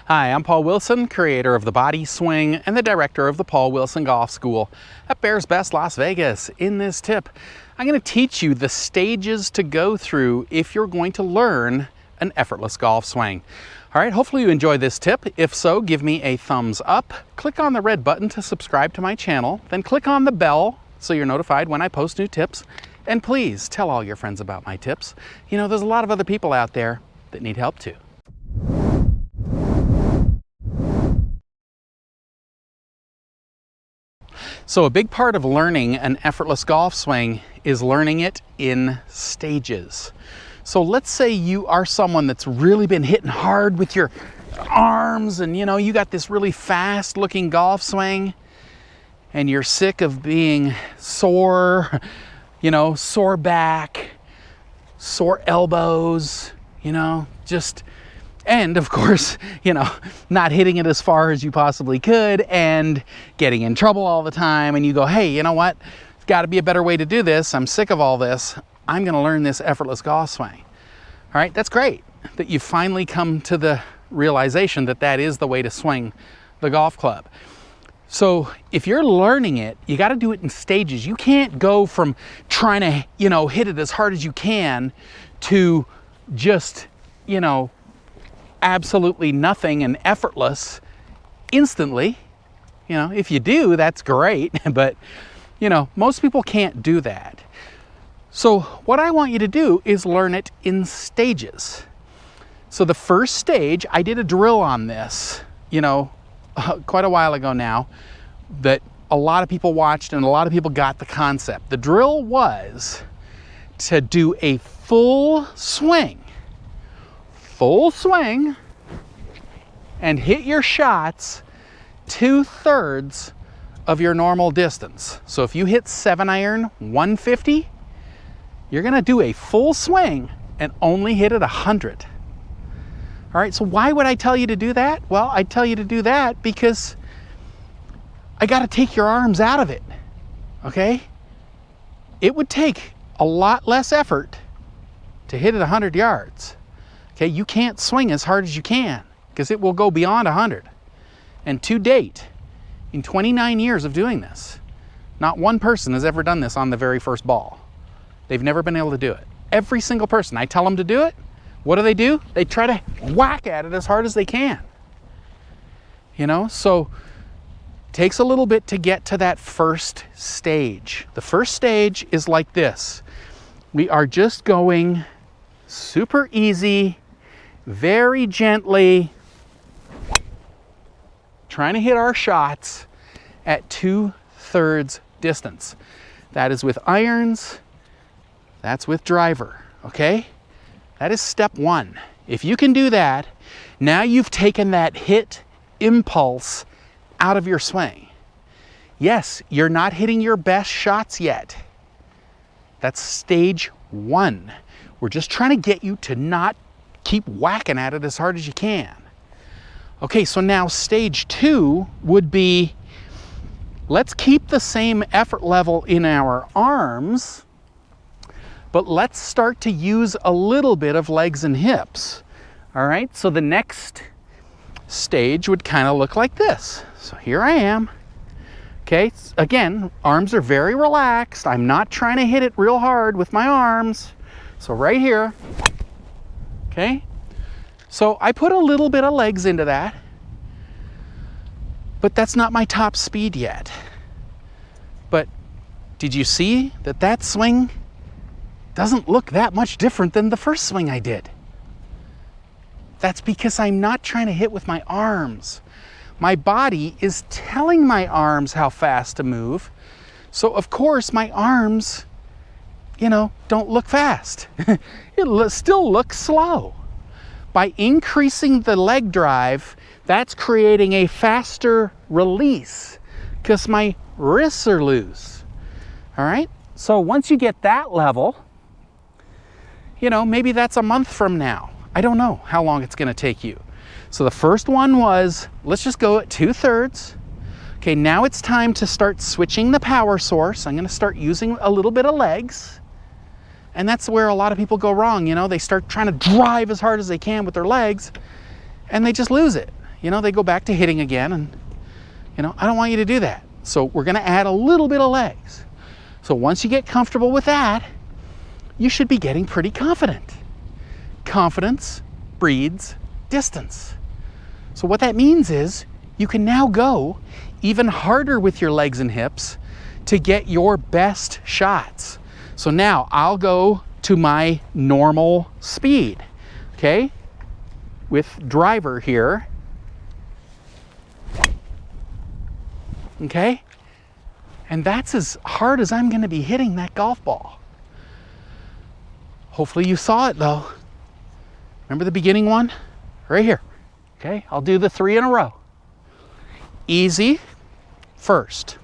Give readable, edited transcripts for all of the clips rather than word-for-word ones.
Hi, I'm Paul Wilson, creator of the Body Swing and the director of the Paul Wilson Golf School at Bears Best Las Vegas. In this tip, I'm going to teach you the stages to go through if you're going to learn an effortless golf swing. All right, hopefully you enjoy this tip. If so, give me a thumbs up. Click on the red button to subscribe to my channel, then click on the bell so you're notified when I post new tips. And please tell all your friends about my tips. You know, there's a lot of other people out there that need help too. So a big part of learning an effortless golf swing is learning it in stages. So let's say you are someone that's really been hitting hard with your arms and you got this really fast looking golf swing and you're sick of being sore, sore back, sore elbows, and of course, not hitting it as far as you possibly could and getting in trouble all the time. And you go, hey, you know what? There's got to be a better way to do this. I'm sick of all this. I'm going to learn this effortless golf swing. All right, that's great that you've finally come to the realization that that is the way to swing the golf club. So if you're learning it, you got to do it in stages. You can't go from trying to, hit it as hard as you can to just, absolutely nothing and effortless instantly. If you do, that's great, but most people can't do that. So what I want you to do is learn it in stages. So the first stage, I did a drill on this, quite a while ago now, that a lot of people watched and a lot of people got the concept. The drill was to do a full swing, and hit your shots 2/3 of your normal distance. So if you hit 7-iron 150, you're gonna do a full swing and only hit it 100. All right, so why would I tell you to do that? Well, I tell you to do that because I gotta take your arms out of it, okay? It would take a lot less effort to hit it 100 yards. Okay, you can't swing as hard as you can because it will go beyond 100. And to date, in 29 years of doing this, not one person has ever done this on the very first ball. They've never been able to do it. Every single person, I tell them to do it, what do? They try to whack at it as hard as they can. So it takes a little bit to get to that first stage. The first stage is like this. We are just going super easy, very gently, trying to hit our shots at 2/3 distance. That is with irons, that's with driver, okay? That is step one. If you can do that, now you've taken that hit impulse out of your swing. Yes, you're not hitting your best shots yet. That's stage one. We're just trying to get you to not keep whacking at it as hard as you can. Okay, so now stage two would be, let's keep the same effort level in our arms, but let's start to use a little bit of legs and hips. All right, so the next stage would kind of look like this. So here I am. Okay, again, arms are very relaxed. I'm not trying to hit it real hard with my arms. So right here, okay? So I put a little bit of legs into that, but that's not my top speed yet. But did you see that that swing doesn't look that much different than the first swing I did? That's because I'm not trying to hit with my arms. My body is telling my arms how fast to move. So of course my arms, don't look fast. It still looks slow. By increasing the leg drive, that's creating a faster release because my wrists are loose. All right? So once you get that level, maybe that's a month from now. I don't know how long it's going to take you. So the first one was, let's just go at 2/3. Okay, now it's time to start switching the power source. I'm going to start using a little bit of legs. And that's where a lot of people go wrong. They start trying to drive as hard as they can with their legs. and they just lose it. You know, they go back to hitting again, and you know, I don't want you to do that. So we're gonna add a little bit of legs. So once you get comfortable with that, you should be getting pretty confident. Confidence breeds distance. So what that means is you can now go even harder with your legs and hips to get your best shots. So now I'll go to my normal speed, okay? With driver here, okay? And that's as hard as I'm gonna be hitting that golf ball. Hopefully you saw it though. Remember the beginning one? Right here, okay? I'll do the 3 in a row. Easy first,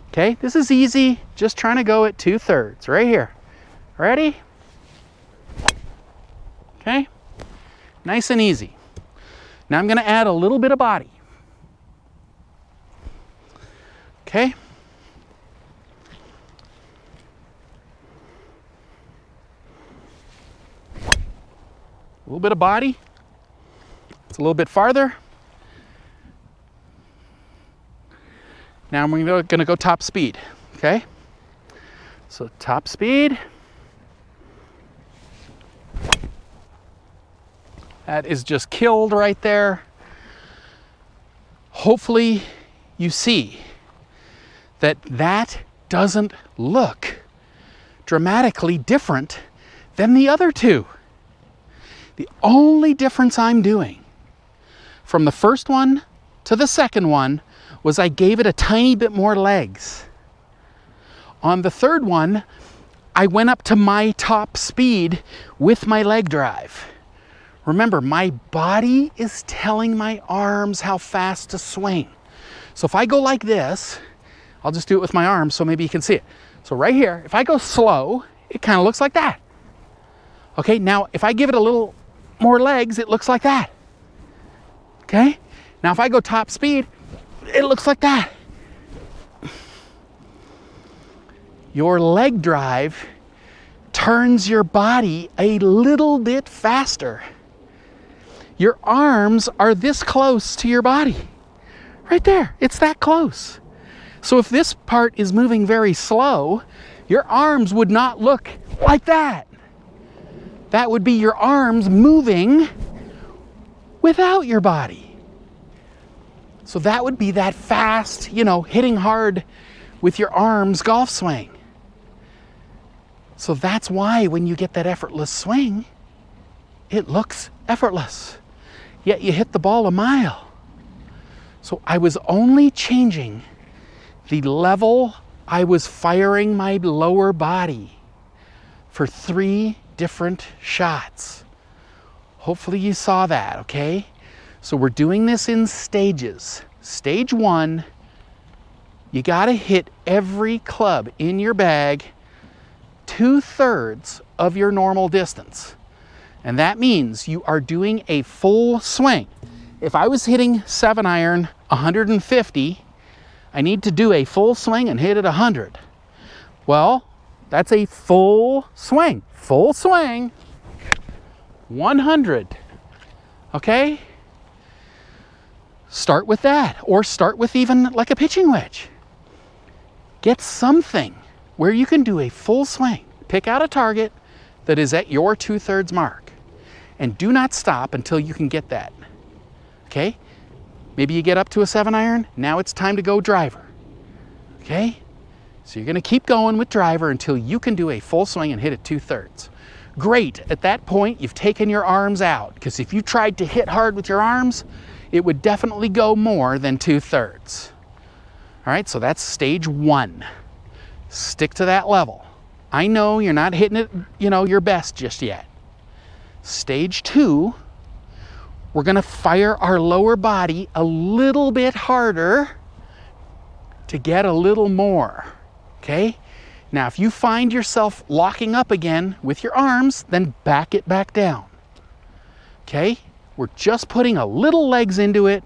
okay? This is easy, just trying to go at 2/3, right here. Ready? Okay? Nice and easy. Now I'm gonna add a little bit of body. Okay? A little bit of body. It's a little bit farther. Now I'm gonna go top speed, okay? So top speed. That is just killed right there. Hopefully you see that that doesn't look dramatically different than the other two. The only difference I'm doing from the first one to the second one was I gave it a tiny bit more legs. On the third one, I went up to my top speed with my leg drive. Remember, my body is telling my arms how fast to swing. So if I go like this, I'll just do it with my arms so maybe you can see it. So right here, if I go slow, it kind of looks like that. Okay, now if I give it a little more legs, it looks like that. Okay, now if I go top speed, it looks like that. Your leg drive turns your body a little bit faster. Your arms are this close to your body. Right there, it's that close. So if this part is moving very slow, your arms would not look like that. That would be your arms moving without your body. So that would be that fast, you know, hitting hard with your arms golf swing. So that's why when you get that effortless swing, it looks effortless. Yet you hit the ball a mile. So I was only changing the level I was firing my lower body for 3 different shots. Hopefully you saw that, okay? So we're doing this in stages. Stage 1, you gotta hit every club in your bag 2/3 of your normal distance. And that means you are doing a full swing. If I was hitting 7-iron 150, I need to do a full swing and hit it 100. Well, that's a full swing. Full swing, 100. Okay? Start with that, or start with even like a pitching wedge. Get something where you can do a full swing. Pick out a target that is at your 2/3 mark, and do not stop until you can get that. Okay? Maybe you get up to a 7-iron, now it's time to go driver. Okay? So you're gonna keep going with driver until you can do a full swing and hit it 2/3. Great, at that point you've taken your arms out, because if you tried to hit hard with your arms, it would definitely go more than 2/3. All right, so that's stage 1. Stick to that level. I know you're not hitting it, you know, your best just yet. Stage 2, we're gonna fire our lower body a little bit harder to get a little more, okay? Now, if you find yourself locking up again with your arms, then back it back down, okay? We're just putting a little legs into it,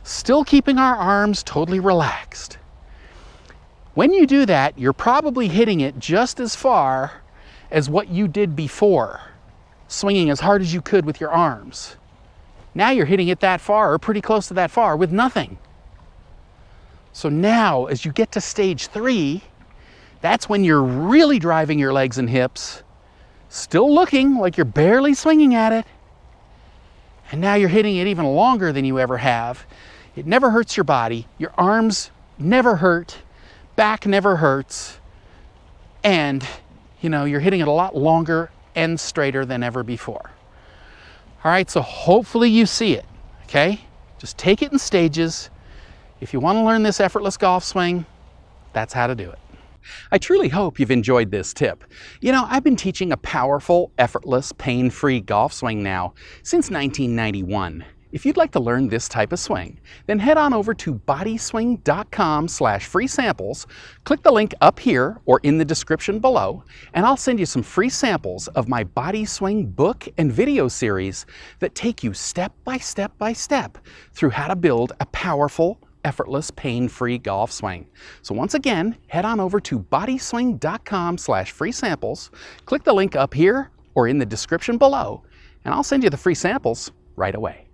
still keeping our arms totally relaxed. When you do that, you're probably hitting it just as far as what you did before, swinging as hard as you could with your arms. Now you're hitting it that far, or pretty close to that far, with nothing. So now, as you get to stage 3, that's when you're really driving your legs and hips, still looking like you're barely swinging at it. And now you're hitting it even longer than you ever have. It never hurts your body. Your arms never hurt. Back never hurts. And, you're hitting it a lot longer and straighter than ever before. All right, so hopefully you see it, okay? Just take it in stages. If you want to learn this effortless golf swing, that's how to do it. I truly hope you've enjoyed this tip. I've been teaching a powerful, effortless, pain-free golf swing now since 1991. If you'd like to learn this type of swing, then head on over to bodyswing.com/free samples, click the link up here or in the description below, and I'll send you some free samples of my Body Swing book and video series that take you step by step by step through how to build a powerful, effortless, pain-free golf swing. So once again, head on over to bodyswing.com/free samples, click the link up here or in the description below, and I'll send you the free samples right away.